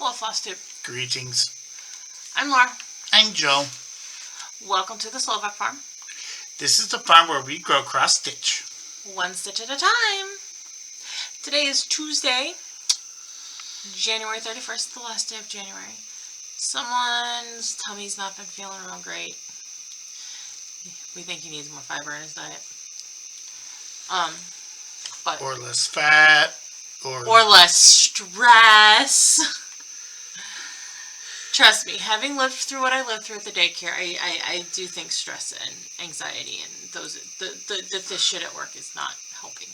Hello, Flosstube. Greetings. I'm Laura. I'm Joe. Welcome to the Slovak Farm. This is the farm where we grow cross-stitch. One stitch at a time. Today is Tuesday, January 31st, the last day of January. Someone's tummy's not been feeling real great. We think he needs more fiber in his diet. Or less fat. Or less stress. Trust me, having lived through what I lived through at the daycare, I do think stress and anxiety and this shit at work is not helping.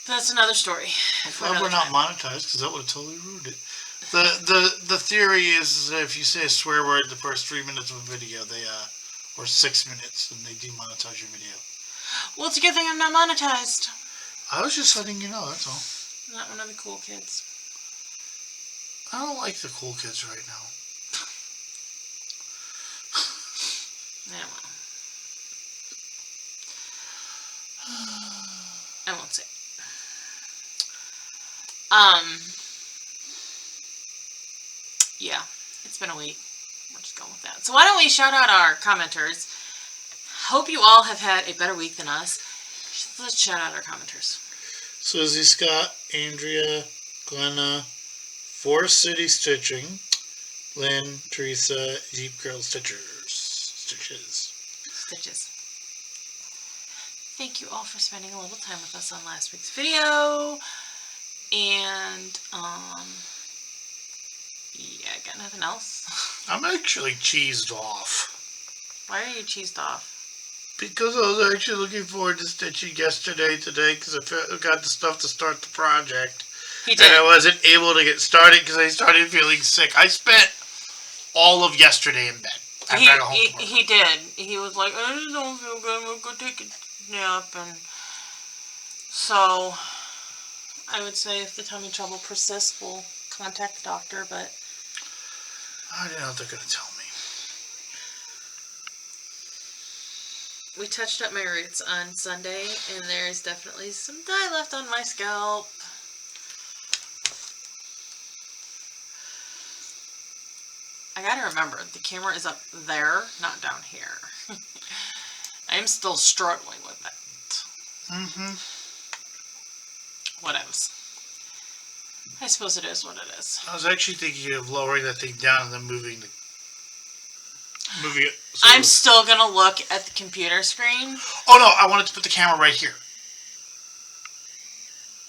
But that's another story. Well, we're not monetized because that would have totally ruined it. The theory is that if you say a swear word the first 3 minutes of a video, or 6 minutes, then they demonetize your video. Well, it's a good thing I'm not monetized. I was just letting you know, that's all. I'm not one of the cool kids. I don't like the cool kids right now. Yeah, well. I won't say. Yeah, it's been a week. We're just going with that. So why don't we shout out our commenters? Hope you all have had a better week than us. Let's shout out our commenters. Susie Scott, Andrea, Glenna, Forest City Stitching, Lynn, Teresa, Jeep Girl Stitches. Thank you all for spending a little time with us on last week's video. And, yeah, got nothing else. I'm actually cheesed off. Why are you cheesed off? Because I was actually looking forward to stitching today, because I got the stuff to start the project. He did. And I wasn't able to get started because I started feeling sick. I spent all of yesterday in bed. He did. He was like, I just don't feel good. I'm going to go take a nap. And so I would say if the tummy trouble persists, we'll contact the doctor, but I don't know what they're going to tell me. We touched up my roots on Sunday, and there's definitely some dye left on my scalp. I gotta remember, the camera is up there, not down here. I'm still struggling with it. Whatevs. I suppose it is what it is. I was actually thinking of lowering that thing down and then moving it. So I'm still gonna look at the computer screen. Oh no, I wanted to put the camera right here.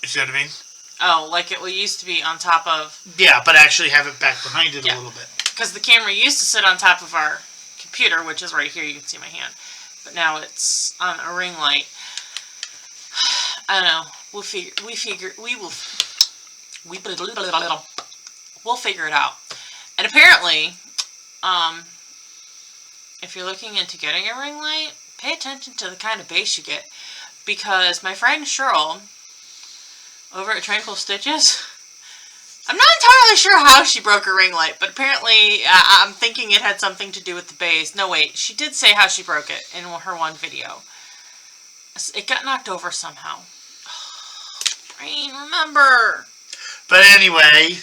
You see what I mean? Oh, like it used to be on top of... Yeah, but actually have it back behind it a little bit. Because the camera used to sit on top of our computer, which is right here. You can see my hand. But now it's on a ring light. I don't know. We'll figure it out. And apparently, if you're looking into getting a ring light, pay attention to the kind of base you get. Because my friend Cheryl, over at Tranquil Stitches, I'm not entirely sure how she broke her ring light, but apparently I'm thinking it had something to do with the base. No, wait, she did say how she broke it in her one video. It got knocked over somehow. Oh, brain, remember. But anyways,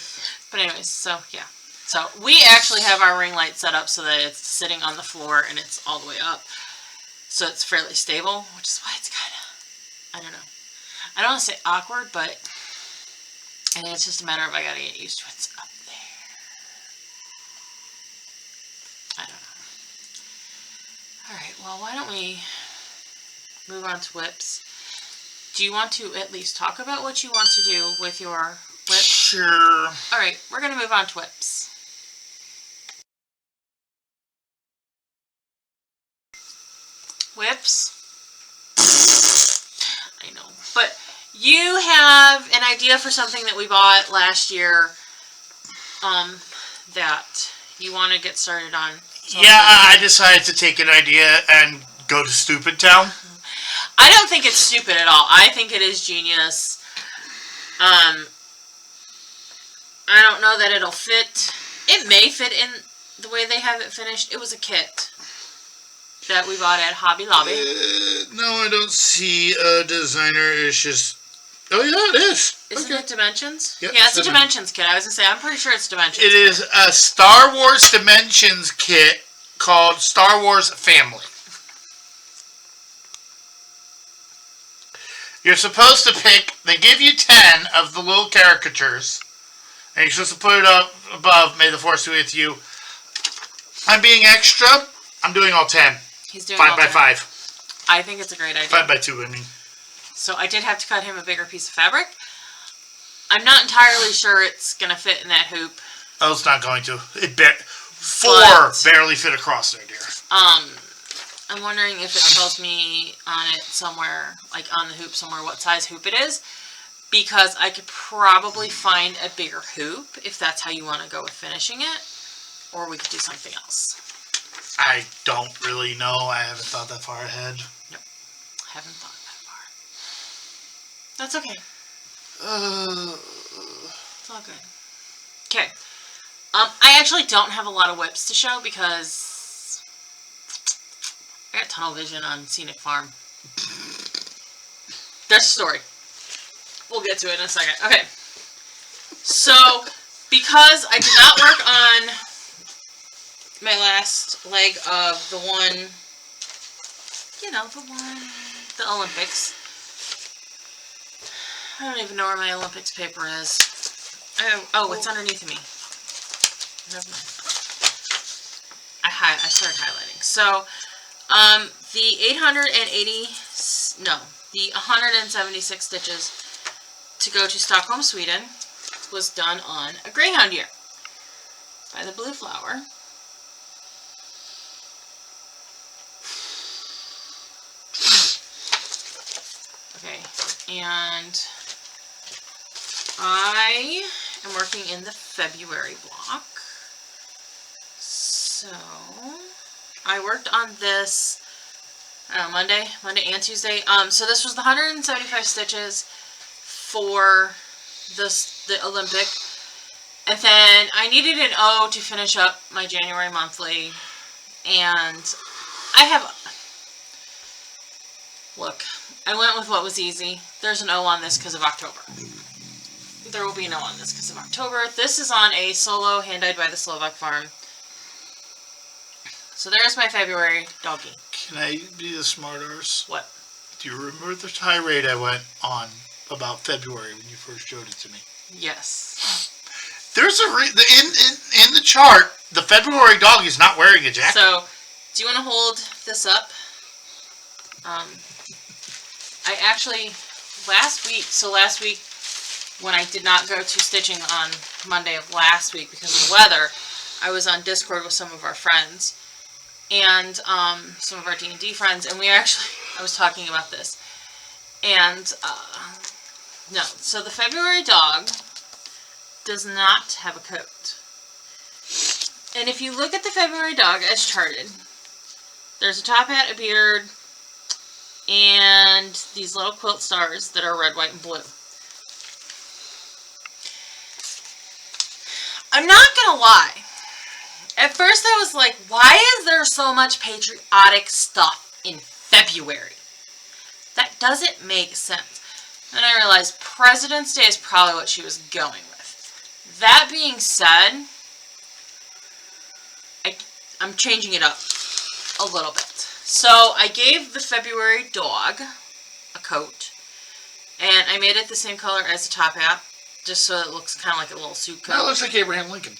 so yeah. So we actually have our ring light set up so that it's sitting on the floor and it's all the way up. So it's fairly stable, which is why it's kind of, I don't know. I don't want to say awkward, but I think it's just a matter of I gotta get used to it. It's up there. I don't know. Alright, well, why don't we move on to whips? Do you want to at least talk about what you want to do with your whip? Sure. Alright, we're going to move on to whips. Whips? I know. But you have an idea for something that we bought last year that you want to get started on. Yeah, I decided to take an idea and go to Stupid Town. I don't think it's stupid at all. I think it is genius. I don't know that it'll fit. It may fit in the way they have it finished. It was a kit that we bought at Hobby Lobby. No, I don't see a designer. It's just Oh, yeah, it is. Isn't it Dimensions? Yep, Yeah, it's a Dimensions kit. I was going to say, I'm pretty sure it's Dimensions. It is a Star Wars Dimensions kit called Star Wars Family. You're supposed to pick, they give you 10 of the little caricatures, and you're supposed to put it up above, May the Force be with you. I'm being extra. I'm doing all 10. He's doing 5 all by 10. 5. I think it's a great idea. 5 by 2, I mean. So I did have to cut him a bigger piece of fabric. I'm not entirely sure it's going to fit in that hoop. Oh, it's not going to. Four barely fit across there, dear. I'm wondering if it tells me on it somewhere, like on the hoop somewhere, what size hoop it is. Because I could probably find a bigger hoop if that's how you want to go with finishing it. Or we could do something else. I don't really know. I haven't thought that far ahead. Nope. Haven't thought that far. That's okay. It's all good. Okay. I actually don't have a lot of whips to show because I got tunnel vision on Scenic Farm. There's a story. We'll get to it in a second. Okay. So, because I did not work on my last leg of the one, the Olympics. I don't even know where my Olympics paper is. Oh, it's underneath me. Never mind. I started highlighting. So, the 176 stitches to go to Stockholm, Sweden was done on a greyhound year by the Blue Flower. Okay, and I am working in the February block. So I worked on this Monday and Tuesday. So this was the 175 stitches for the Olympic. And then I needed an O to finish up my January monthly. And look, I went with what was easy. There's an O on this because of October. There will be an O on this because of October. This is on a solo hand-dyed by the Slovak Farm. So there's my February doggy. Can I be the smart arse? What? Do you remember the tirade I went on about February when you first showed it to me? Yes. There's in the chart, the February dog is not wearing a jacket. So, do you want to hold this up? I actually, last week when I did not go to stitching on Monday of last week because of the weather, I was on Discord with some of our friends and some of our D&D friends, and I was talking about this. And, no, so the February dog does not have a coat. And if you look at the February dog as charted, there's a top hat, a beard, and these little quilt stars that are red, white, and blue. I'm not gonna lie. At first I was like, why is there so much patriotic stuff in February? That doesn't make sense. Then I realized President's Day is probably what she was going with. That being said, I'm changing it up a little bit. So I gave the February dog a coat, and I made it the same color as the top hat, just so it looks kind of like a little suit coat. That looks like Abraham Lincoln.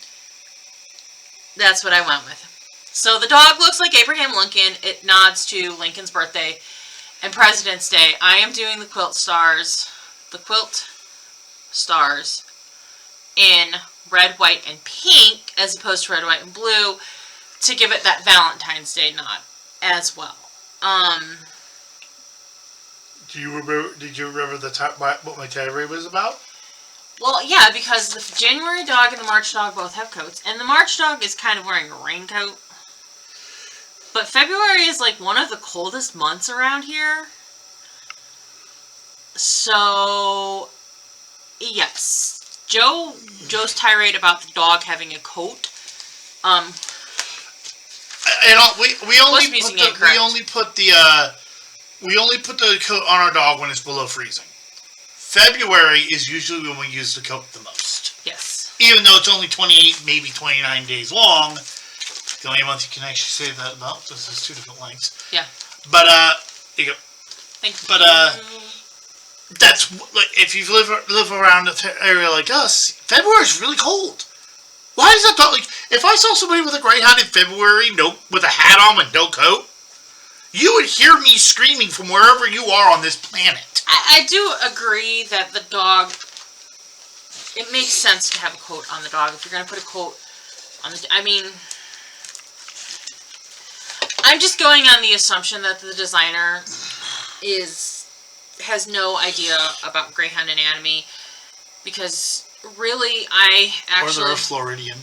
That's what I went with. So the dog looks like Abraham Lincoln. It nods to Lincoln's birthday and President's Day. I am doing the quilt stars in red, white, and pink as opposed to red, white, and blue to give it that Valentine's Day nod as well. Did you remember what my tirade was about? Well, yeah, because the January dog and the March dog both have coats, and the March dog is kind of wearing a raincoat. But February is like one of the coldest months around here. So, yes. Joe's tirade about the dog having a coat. We only put the coat on our dog when it's below freezing. February is usually when we use the coat the most. Yes. Even though it's only 28, maybe 29 days long, the only month you can actually say that about. This is 2 different lengths. Yeah. But, here you go. Thank you. But, that's, like, if you live around an area like us, February is really cold. Why is that thought? Like, if I saw somebody with a greyhound in February, with a hat on and no coat, you would hear me screaming from wherever you are on this planet. I do agree that the dog, it makes sense to have a coat on the dog. If you're going to put a coat on the, I mean, I'm just going on the assumption that the designer has no idea about greyhound anatomy, because really, I actually... Or they're a Floridian.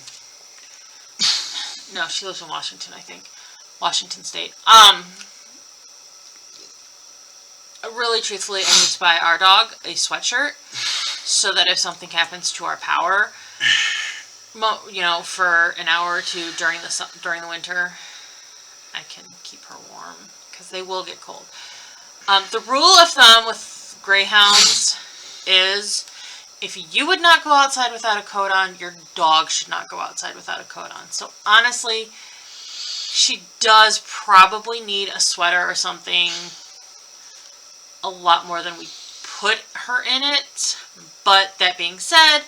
No, she lives in Washington, I think. Washington State. Really, truthfully, I need to buy our dog a sweatshirt so that if something happens to our power, for an hour or two during the winter, I can keep her warm, because they will get cold. The rule of thumb with greyhounds is, if you would not go outside without a coat on, your dog should not go outside without a coat on. So honestly, she does probably need a sweater or something a lot more than we put her in it. But that being said,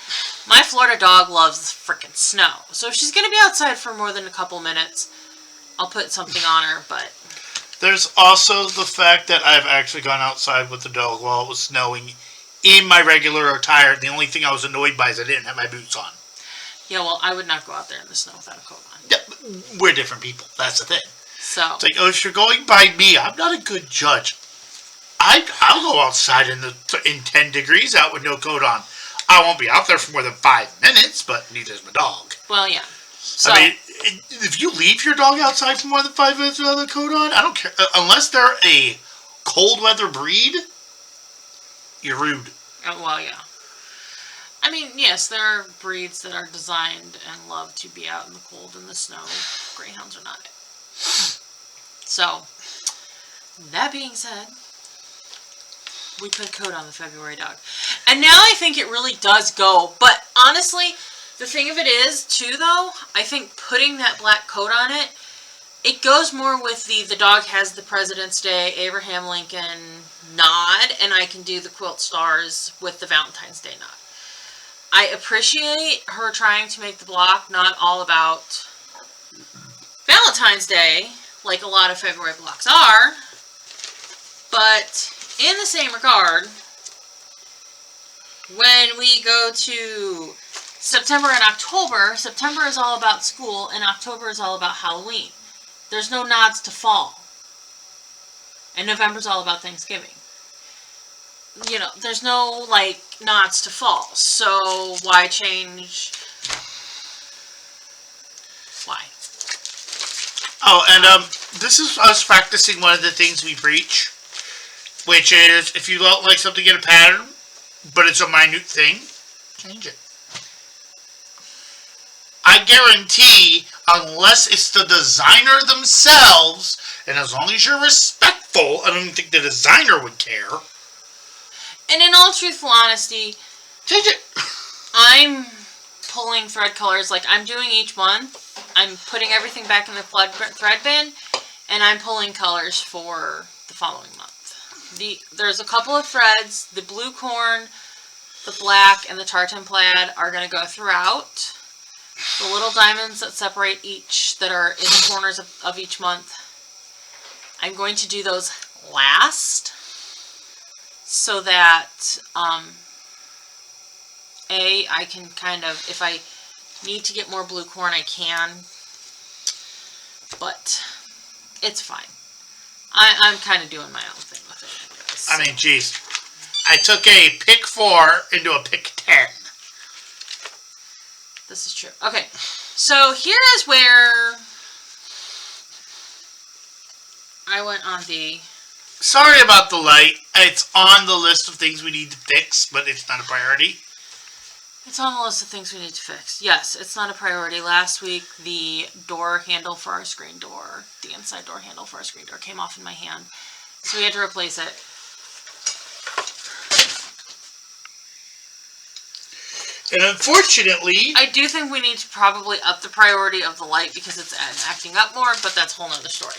my Florida dog loves frickin' snow. So if she's going to be outside for more than a couple minutes, I'll put something on her, but... There's also the fact that I've actually gone outside with the dog while it was snowing in my regular attire. The only thing I was annoyed by is I didn't have my boots on. Yeah, well, I would not go out there in the snow without a coat on. Yeah, we're different people. That's the thing. So... It's like, if you're going by me, I'm not a good judge. I'll go outside in 10 degrees out with no coat on. I won't be out there for more than 5 minutes, but neither is my dog. Well, yeah. So, I mean, if you leave your dog outside for more than 5 minutes without a coat on, I don't care. Unless they're a cold weather breed, you're rude. well, yeah. I mean, yes, there are breeds that are designed and love to be out in the cold and the snow. Greyhounds are not it. So, that being said, we put a coat on the February dog. And now I think it really does go. But honestly, the thing of it is, too, though, I think putting that black coat on it, it goes more with the dog has the President's Day, Abraham Lincoln nod, and I can do the quilt stars with the Valentine's Day nod. I appreciate her trying to make the block not all about Valentine's Day, like a lot of February blocks are, but in the same regard, when we go to September and October, September is all about school and October is all about Halloween. There's no nods to fall. And November's all about Thanksgiving. You know, there's no, like, nods to fall. So why change? Why? Oh, and this is us practicing one of the things we preach, which is, if you don't like something in a pattern, but it's a minute thing, change it. I guarantee, unless it's the designer themselves, and as long as you're respectful, I don't think the designer would care. And in all truthful honesty, change it. I'm pulling thread colors like I'm doing each month. I'm putting everything back in the thread bin, and I'm pulling colors for the following month. There's a couple of threads. The blue corn, the black, and the tartan plaid are going to go throughout. The little diamonds that separate each, that are in the corners of each month, I'm going to do those last, so that I can kind of, if I need to get more blue corn, I can, but it's fine. I'm kind of doing my own thing with it anyways. So. I mean, geez, I took a pick 4 into a pick 10. This is true. Okay, so here is where I went on the... Sorry about the light. It's on the list of things we need to fix, but it's not a priority. It's on the list of things we need to fix. Yes, it's not a priority. Last week, the door handle for our screen door, the inside door handle for our screen door, came off in my hand. So we had to replace it. And unfortunately, I do think we need to probably up the priority of the light because it's acting up more, but that's a whole nother story.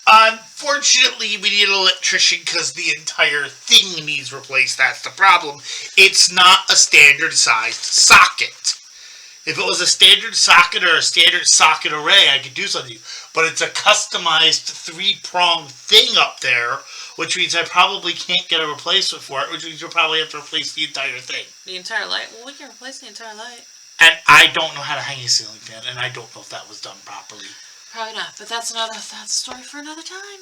unfortunately, we need an electrician because the entire thing needs replaced. That's the problem. It's not a standard sized socket. If it was a standard socket or a standard socket array, I could do something. But it's a customized 3-pronged thing up there, which means I probably can't get a replacement for it, which means you'll probably have to replace the entire thing. The entire light? Well, we can replace the entire light. And I don't know how to hang a ceiling fan, and I don't know if that was done properly. Probably not, but that's a story for another time.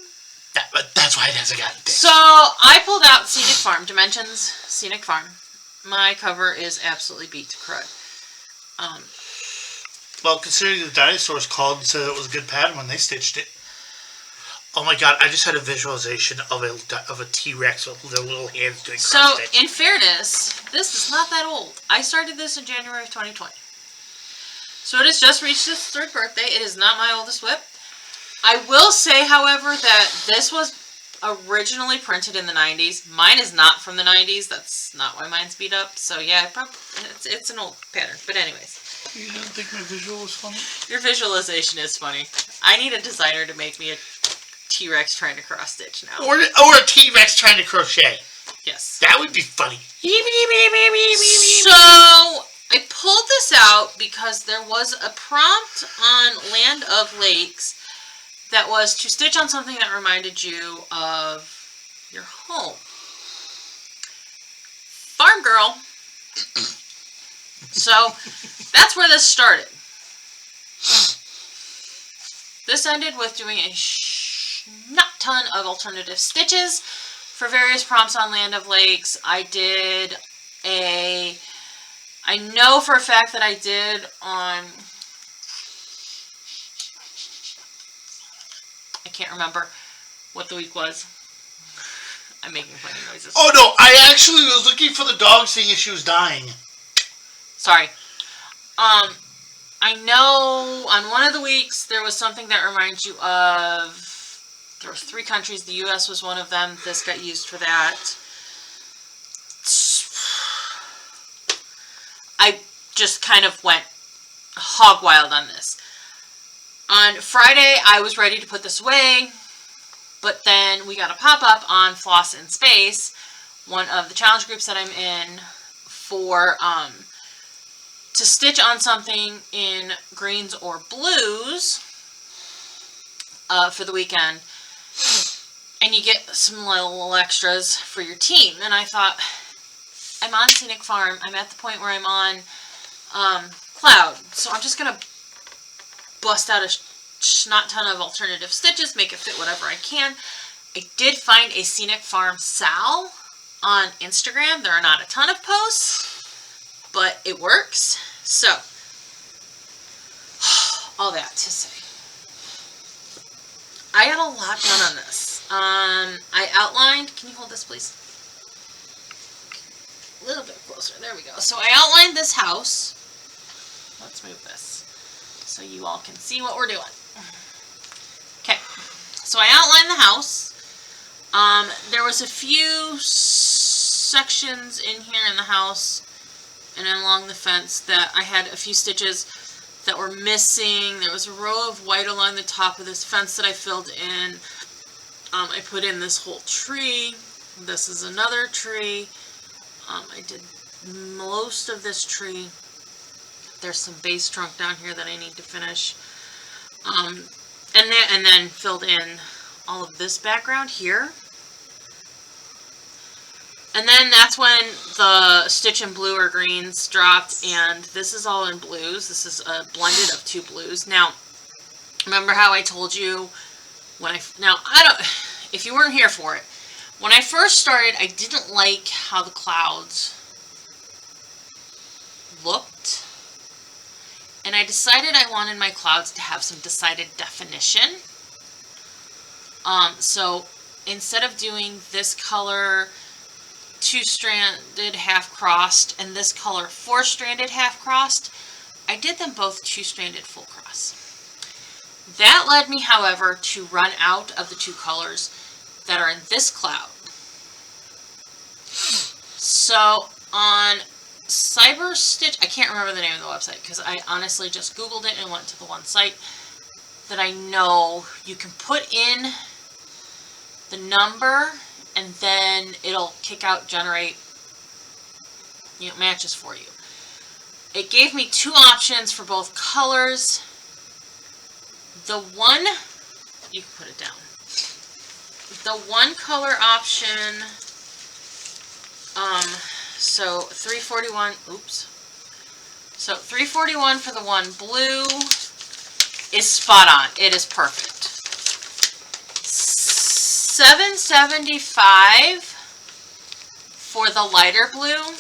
But that's why it hasn't gotten fixed. So, I pulled out Scenic Farm, Dimensions Scenic Farm. My cover is absolutely beat to crud. Well, considering the dinosaurs called and said it was a good pattern when they stitched it. Oh my god, I just had a visualization of a T-Rex with their little hands doing cross stitch. So, in fairness, this is not that old. I started this in January of 2020. So it has just reached its 3rd birthday. It is not my oldest whip. I will say, however, that this was originally printed in the 90s. Mine is not from the 90s. That's not why mine's beat up. So yeah, it's an old pattern. But anyways. You didn't think my visual was funny? Your visualization is funny. I need a designer to make me a T-Rex trying to cross stitch now. Or a T-Rex trying to crochet. Yes. That would be funny. So I pulled this out because there was a prompt on Land of Lakes that was to stitch on something that reminded you of your home. Farm girl. So that's where this started. This ended with doing a nut ton of alternative stitches for various prompts on Land of Lakes. I know for a fact that I did on, I can't remember what the week was. I'm making funny noises. Oh no, I actually was looking for the dog seeing if she was dying. Sorry. I know on one of the weeks there was something that reminds you of, there were 3 countries, the US was one of them. This got used for that. I just kind of went hog wild on this. On Friday, I was ready to put this away, but then we got a pop-up on Floss in Space, one of the challenge groups that I'm in, for to stitch on something in greens or blues for the weekend, and you get some little extras for your team. And I thought, I'm on Scenic Farm. I'm at the point where I'm on Cloud. So I'm just going to bust out a snot ton of alternative stitches, make it fit whatever I can. I did find a Scenic Farm Sal on Instagram. There are not a ton of posts, but it works. So, all that to say, I got a lot done on this. I outlined, can you hold this please? A little bit closer. There we go. So I outlined this house. Let's move this so you all can see what we're doing. Okay. So I outlined the house. There was a few sections in here in the house and along the fence that I had a few stitches that were missing. There was a row of white along the top of this fence that I filled in. I put in this whole tree. This is another tree. I did most of this tree. There's some base trunk down here that I need to finish. And then filled in all of this background here. And then that's when the stitch in blue or greens dropped, and this is all in blues. This is a blended of 2 blues. Now, remember how I told you when if you weren't here for it, when I first started, I didn't like how the clouds looked, and I decided I wanted my clouds to have some decided definition. So instead of doing this color 2-stranded half-crossed and this color 4-stranded half-crossed, I did them both 2-stranded full cross. That led me, however, to run out of the 2 colors that are in this cloud. So on Cyber Stitch, I can't remember the name of the website because I honestly just Googled it and went to the one site that I know you can put in the number and then it'll kick out, generate, matches for you. It gave me two options for both colors. The one, you can put it down. The one color option, so 341, oops. So 341 for the one blue is spot on. It is perfect. 775 for the lighter blue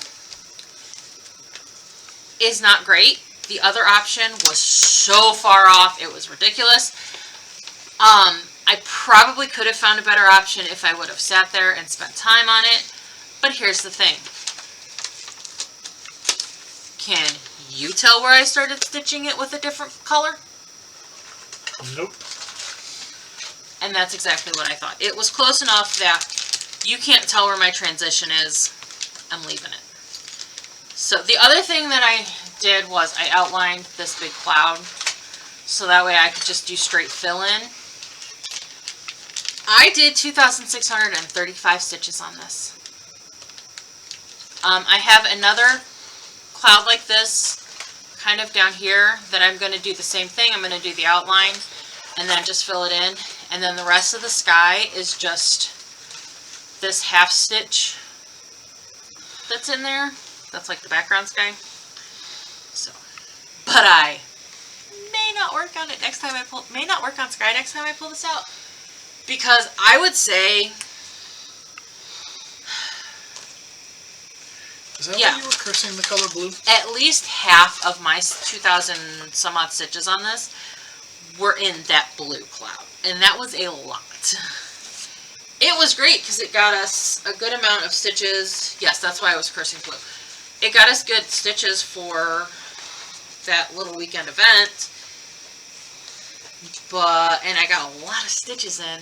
is not great. The other option was so far off, it was ridiculous. I probably could have found a better option if I would have sat there and spent time on it. But here's the thing. Can you tell where I started stitching it with a different color? Nope. And that's exactly what I thought. It was close enough that you can't tell where my transition is. I'm leaving it. So the other thing that I did was I outlined this big cloud so that way I could just do straight fill in. I did 2,635 stitches on this. I have another cloud like this kind of down here that I'm going to do the same thing. I'm going to do the outline and then just fill it in. And then the rest of the sky is just this half stitch that's in there. That's like the background sky. So, but I may not work on it next time I pull, may not work on sky next time I pull this out. Because I would say, is that why you were cursing the color blue? At least half of my 2,000 some odd stitches on this were in that blue cloud. And that was a lot. It was great because it got us a good amount of stitches. Yes, that's why I was cursing blue. It got us good stitches for that little weekend event. And I got a lot of stitches in.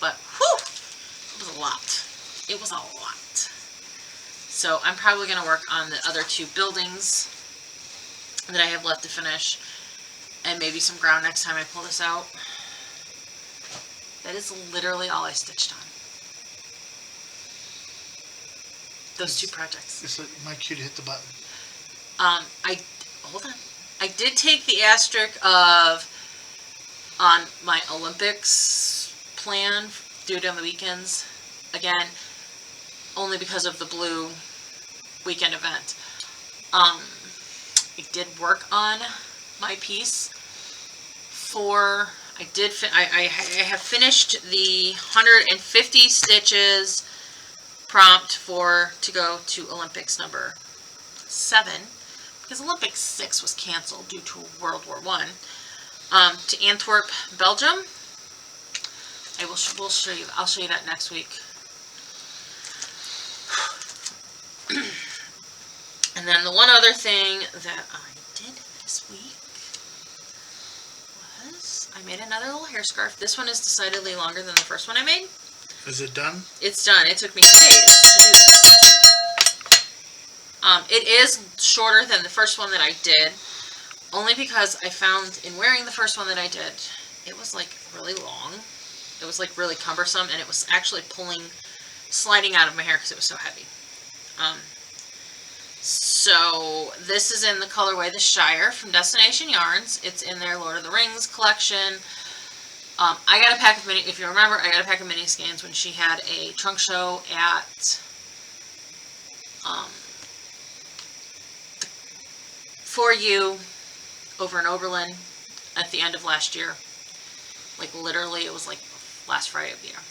But, whew, it was a lot. It was a lot. So I'm probably going to work on the other two buildings that I have left to finish. And maybe some ground next time I pull this out. That is literally all I stitched on. Those two projects. It's like my cue to hit the button. Hold on. I did take the asterisk of on my Olympics plan, do it on the weekends. Again, only because of the blue weekend event. I did work on my piece for, I have finished the 150 stitches prompt to go to Olympics number 7, because Olympics 6 was canceled due to World War I. To Antwerp, Belgium. We'll show you. I'll show you that next week. And then the one other thing that I did this week was I made another little hair scarf. This one is decidedly longer than the first one I made. Is it done? It's done. It took me 2 days to do this. It is shorter than the first one that I did, only because I found in wearing the first one that I did, it was like really long. It was like really cumbersome, and it was actually sliding out of my hair because it was so heavy. So this is in the colorway The Shire from Destination Yarns. It's in their Lord of the Rings collection. I got a pack of mini, if you remember, I got a pack of mini skeins when she had a trunk show at For You over in Oberlin at the end of last year. Like literally, it was like last Friday of the year.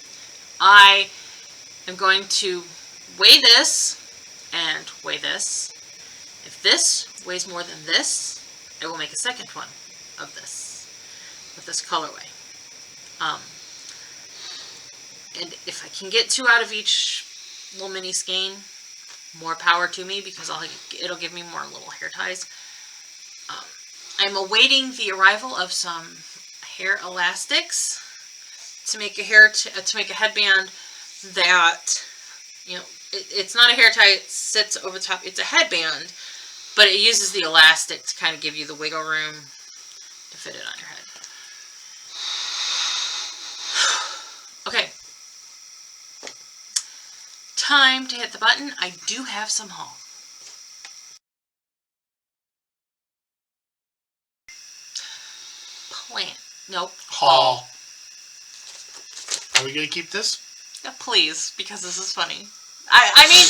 I am going to weigh this and weigh this. If this weighs more than this, I will make a second one of this with this colorway. And if I can get 2 out of each little mini skein, more power to me, because it'll give me more little hair ties. I'm awaiting the arrival of some hair elastics to make a headband that it's not a hair tie, it sits over the top. It's a headband, but it uses the elastic to kind of give you the wiggle room to fit it on your head. Okay. Time to hit the button. I do have some haul. Plant. Nope. Haul. Are we going to keep this? Yeah, please, because this is funny. I mean...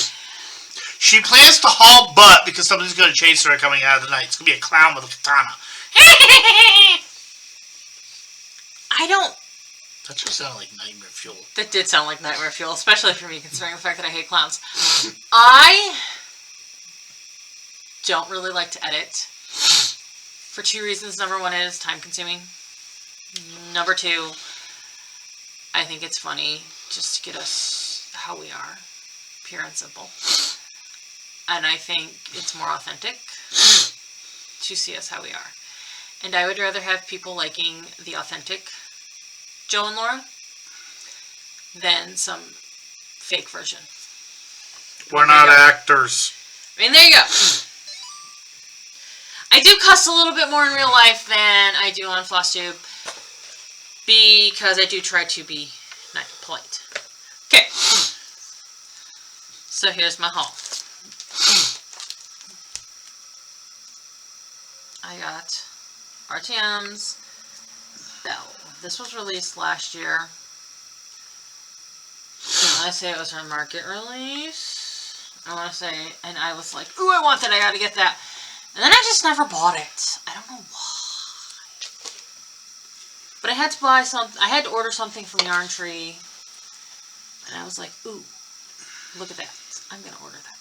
She plans to haul butt because somebody's going to chase her coming out of the night. It's going to be a clown with a katana. I don't... That just sounded like nightmare fuel. That did sound like nightmare fuel, especially for me, considering the fact that I hate clowns. I don't really like to edit. For two reasons. Number one is time consuming. Number two, I think it's funny just to get us how we are. Pure and simple. And I think it's more authentic to see us how we are. And I would rather have people liking the authentic Joe and Laura than some fake version. We're not actors. I mean, there you go. I do cuss a little bit more in real life than I do on Flosstube because I do try to be nice, polite. Okay. So here's my haul. I got RTM's Bell. This was released last year. I want to say it was her market release. I want to say, and I was like, ooh, I want that, I gotta get that. And then I just never bought it. I don't know why. But I had to buy something, I had to order something from Yarn Tree. And I was like, ooh, look at that. I'm gonna order that.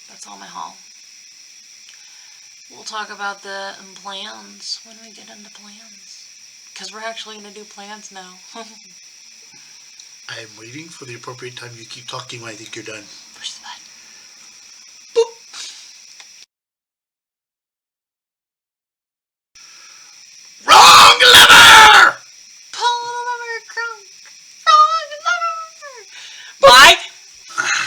That's all my haul. We'll talk about the plans when we get into plans. Because we're actually going to do plans now. I am waiting for the appropriate time. You keep talking when I think you're done. Push the button. Boop. Wrong lever! Pull the lever, crunk. Wrong lever. My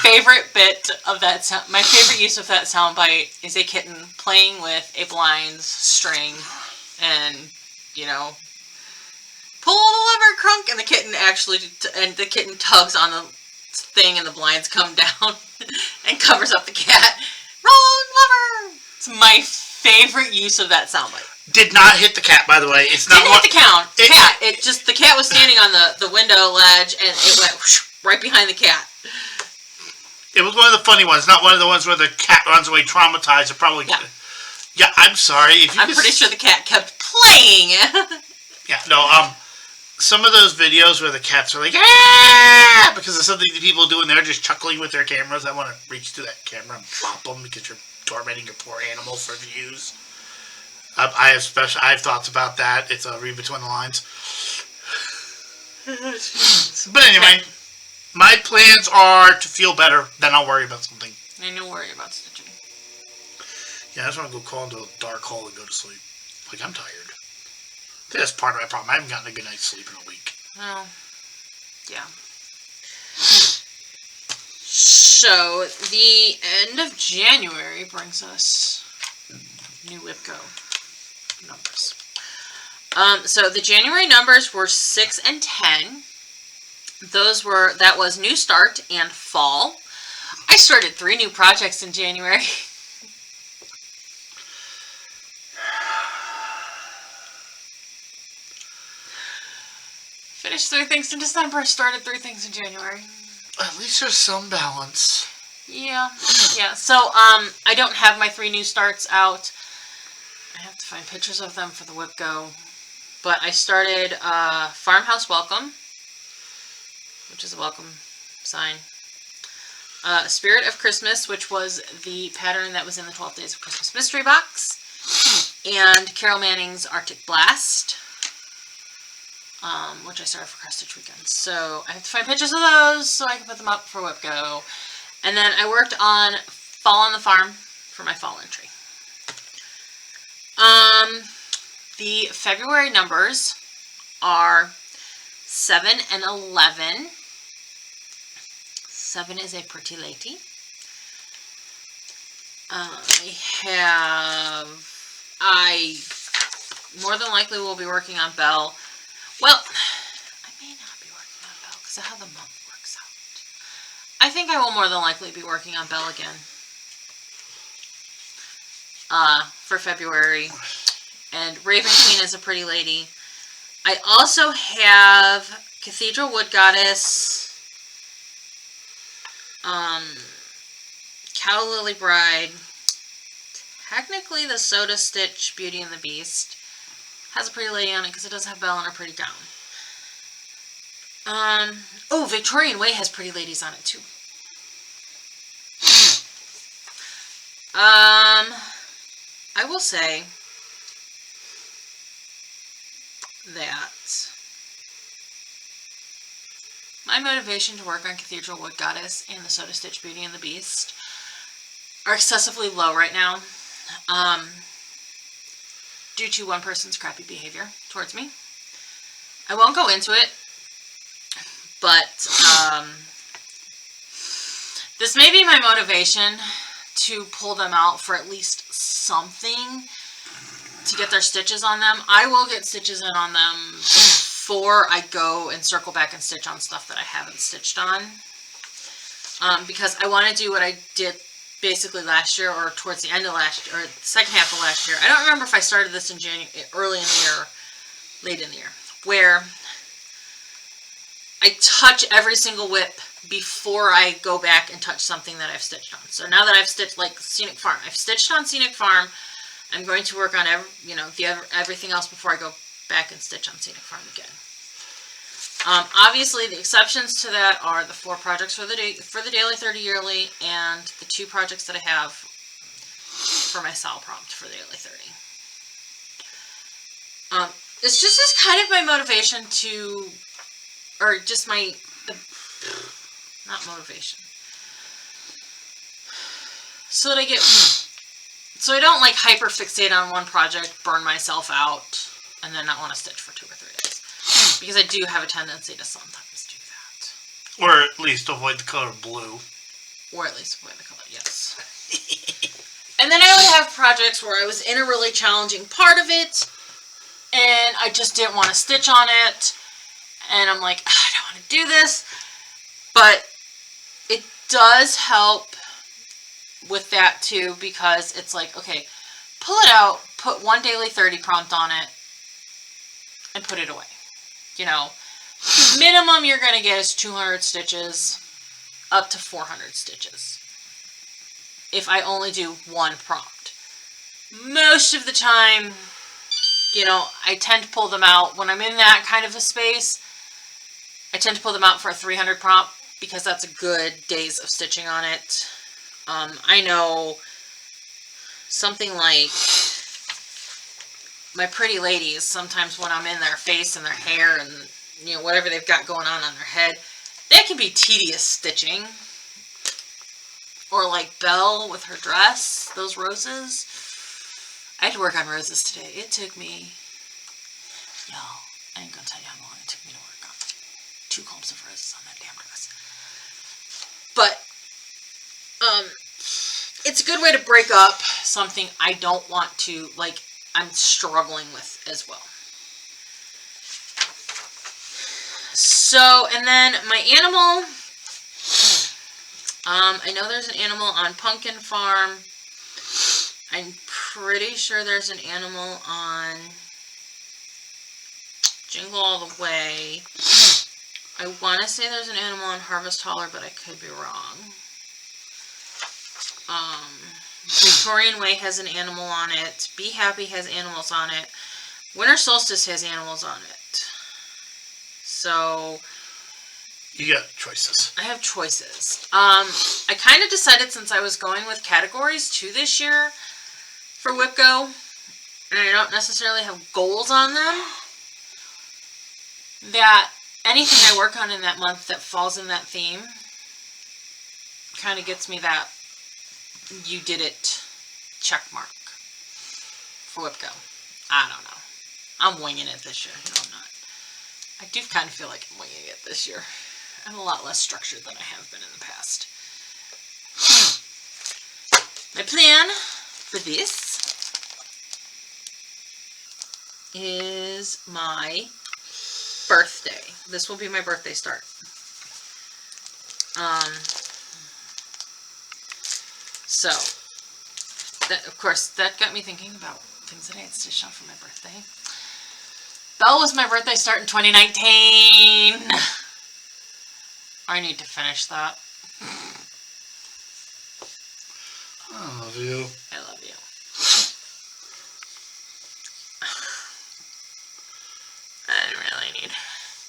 favorite bit of that sound, my favorite use of that soundbite is a kitten playing with a blinds string and, you know, pull the lever, crunk, and the kitten actually, and the kitten tugs on the thing and the blinds come down and covers up the cat. Wrong lever! It's my favorite use of that soundbite. Did not hit the cat, by the way. It's not Didn't hit the cat. The cat was standing on the window ledge and it went whoosh, right behind the cat. It was one of the funny ones, not one of the ones where the cat runs away traumatized. It probably... Yeah. Yeah, I'm sorry. I'm pretty sure the cat kept playing. Yeah, no, some of those videos where the cats are like, ah! Because of something that people do and they're just chuckling with their cameras. I want to reach to that camera and pop them because you're tormenting your poor animal for views. I have thoughts about that. It's a read between the lines. But anyway... My plans are to feel better, then I'll worry about something. And you'll worry about stitching. Yeah, I just want to go crawl into a dark hole and go to sleep. Like, I'm tired. I think that's part of my problem. I haven't gotten a good night's sleep in a week. Well, yeah. So, the end of January brings us new WIPCO numbers. So, the January numbers were 6 and 10. That was New Start and Fall. I started 3 new projects in January. Finished 3 things in December, started 3 things in January. At least there's some balance. Yeah. So, I don't have my 3 new starts out. I have to find pictures of them for the WIPCO. But I started Farmhouse Welcome, which is a welcome sign. Spirit of Christmas, which was the pattern that was in the 12 Days of Christmas mystery box. And Carol Manning's Arctic Blast, which I started for Cross Stitch Weekend. So I have to find pictures of those so I can put them up for WIPCO. And then I worked on Fall on the Farm for my fall entry. The February numbers are 7 and 11. 7 is a pretty lady. I more than likely will be working on Belle. Well, I may not be working on Belle because of how the month works out. I think I will more than likely be working on Belle again. For February. And Raven Queen is a pretty lady. I also have Cathedral Wood Goddess, Cow Lily Bride, technically the Soda Stitch Beauty and the Beast. Has a pretty lady on it because it does have Belle in her pretty gown. Oh, Victorian Way has pretty ladies on it too. I will say that my motivation to work on Cathedral Wood Goddess and the Soda Stitch Beauty and the Beast are excessively low right now, due to one person's crappy behavior towards me. I won't go into it, but this may be my motivation to pull them out for at least something to get their stitches on them. I will get stitches in on them before I go and circle back and stitch on stuff that I haven't stitched on. Because I want to do what I did basically last year, or towards the end of last year, or the second half of last year. I don't remember if I started this in January, early in the year, or late in the year, where I touch every single whip before I go back and touch something that I've stitched on. So now that I've stitched, like Scenic Farm, I've stitched on Scenic Farm. I'm going to work on everything else before I go back and stitch on Scenic Farm again. Obviously, the exceptions to that are the 4 projects for the daily 30 yearly and the 2 projects that I have for my Sal prompt for the daily 30. It's just kind of my motivation to, or just my, not motivation, so that so I don't like hyper fixate on one project, burn myself out, and then not want to stitch for 2 or 3 days. Because I do have a tendency to sometimes do that. Or at least avoid the color blue. Or at least avoid the color, yes. And then I would have projects where I was in a really challenging part of it, and I just didn't want to stitch on it, and I'm like, I don't want to do this. But it does help with that too, because it's like, okay, pull it out, put 1 daily 30 prompt on it, and put it away. You know, minimum you're going to get is 200 stitches, up to 400 stitches, if I only do 1 prompt. Most of the time, you know, I tend to pull them out when I'm in that kind of a space. I tend to pull them out for a 300 prompt, because that's a good days of stitching on it. I know something like my pretty ladies, sometimes when I'm in their face and their hair and, you know, whatever they've got going on their head, that can be tedious stitching. Or like Belle with her dress, those roses. I had to work on roses today. It took me, y'all, I ain't gonna tell you how long it took me to work on 2 clumps of roses on that damn dress. But, it's a good way to break up something I don't want to, like, I'm struggling with as well. So, and then my animal, I know there's an animal on Pumpkin Farm. I'm pretty sure there's an animal on Jingle All the Way. I want to say there's an animal on Harvest Hauler, but I could be wrong. Victorian Way has an animal on it. Be Happy has animals on it. Winter Solstice has animals on it. So You got choices. I have choices. I kind of decided, since I was going with categories too this year for WhipGo, and I don't necessarily have goals on them, that anything I work on in that month that falls in that theme kind of gets me that you did it check mark for WhipGo. I don't know. I'm winging it this year. No, I'm not. I do kind of feel like I'm winging it this year. I'm a lot less structured than I have been in the past. My plan for this is my birthday. This will be my birthday start. So, that, of course, that got me thinking about things that I had stitched on for my birthday. Belle was my birthday start in 2019. I need to finish that. I love you. I love you. I really need.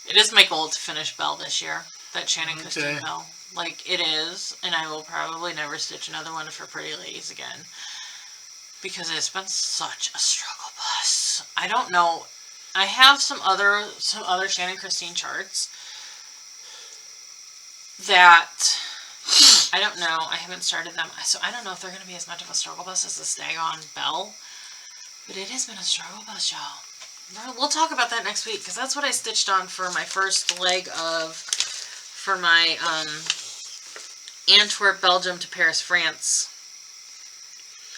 It is my goal to finish Belle this year. That Shannon Christine Belle. Like, it is. And I will probably never stitch another one for Pretty Ladies again. Because it's been such a struggle bus. I don't know. I have some other Shannon Christine charts that I don't know. I haven't started them, so I don't know if they're going to be as much of a struggle bus as this daggone Belle. But it has been a struggle bus, y'all. We'll talk about that next week because that's what I stitched on for my first leg for my Antwerp, Belgium to Paris, France.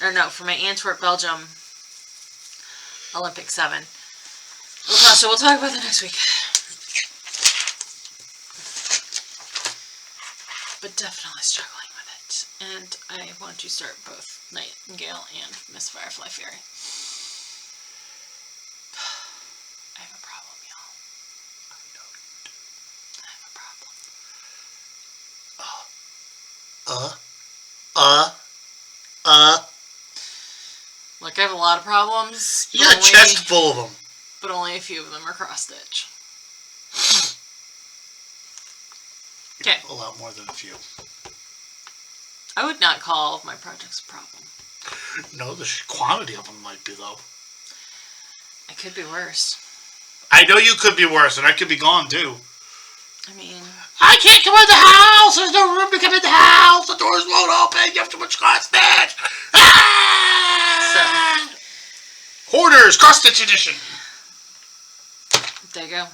Or no, for my Antwerp, Belgium Olympic 7. So we'll talk about that next week. But definitely struggling with it. And I want to start both Nightingale and Miss Firefly Fairy. I have a problem, y'all. I have a problem. Look, I have a lot of problems. You got a chest full of them. But only a few of them are cross-stitch. Okay. A lot more than a few. I would not call all of my projects a problem. No, the quantity of them might be, though. It could be worse. I know you could be worse, and I could be gone, too. I mean... I can't come in the house! There's no room to come in the house! The doors won't open! You have too much cross-stitch! Ah! So... Hoarders! Cross-stitch edition! There you go.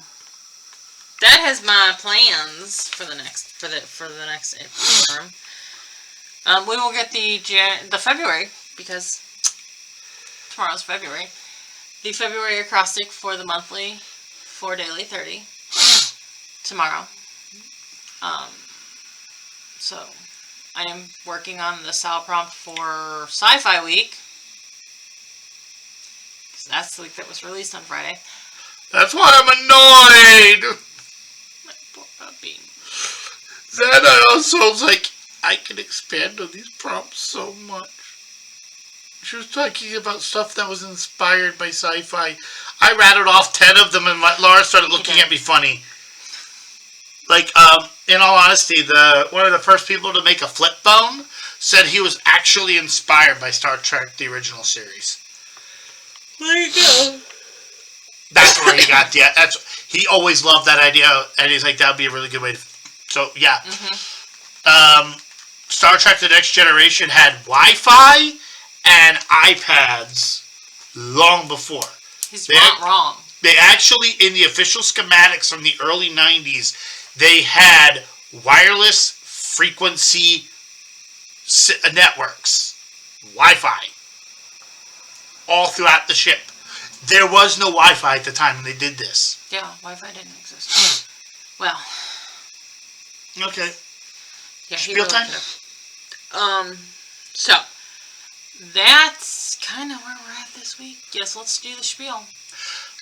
That has my plans for the next term. We will get the February, because tomorrow's February. The February acrostic for the monthly, for daily 30 tomorrow. So I am working on the Sal prompt for Sci-Fi Week. Because that's the week that was released on Friday. That's why I'm annoyed! My poor puppy. Then I also was like, I can expand on these prompts so much. She was talking about stuff that was inspired by sci-fi. I rattled off 10 of them and Laura started looking at me funny. Like, in all honesty, one of the first people to make a flip phone said he was actually inspired by Star Trek, the original series. There you go. That's where he got he always loved that idea, and he's like, that would be a really good way to... So, yeah. Mm-hmm. Star Trek The Next Generation had Wi-Fi and iPads long before. He's not wrong. They actually, in the official schematics from the early 90s, they had wireless frequency networks. Wi-Fi. All throughout the ship. There was no Wi-Fi at the time when they did this. Yeah, Wi-Fi didn't exist. Well. Okay. Yeah, spiel time? So, that's kind of where we're at this week. Yes, let's do the spiel.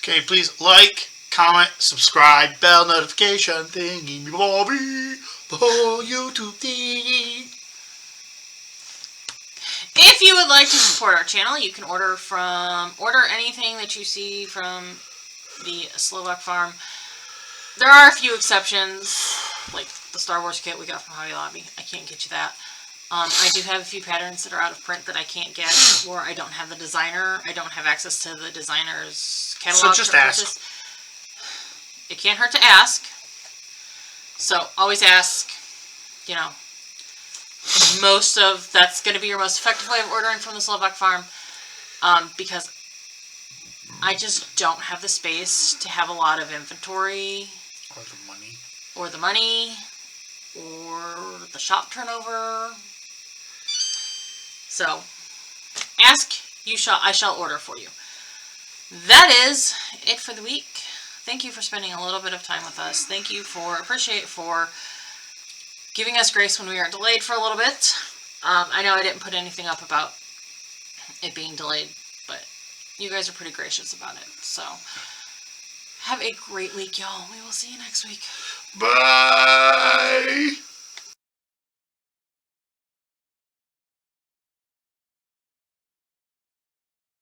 Okay, please like, comment, subscribe, bell notification thingy, bobby, the whole YouTube thing. If you would like to support our channel, you can order anything that you see from the Slovak Farm. There are a few exceptions, like the Star Wars kit we got from Hobby Lobby. I can't get you that. I do have a few patterns that are out of print that I can't get, or I don't have the designer. I don't have access to the designer's catalog. So just ask. It can't hurt to ask. So always ask. You know, that's going to be your most effective way of ordering from the Slovak Farm, because I just don't have the space to have a lot of inventory. Or the money. Or the money. or the shop turnover. So, ask, I shall order for you. That is it for the week. Thank you for spending a little bit of time with us. Thank you for giving us grace when we are delayed for a little bit. I know I didn't put anything up about it being delayed, but you guys are pretty gracious about it. So, have a great week, y'all. We will see you next week. Bye!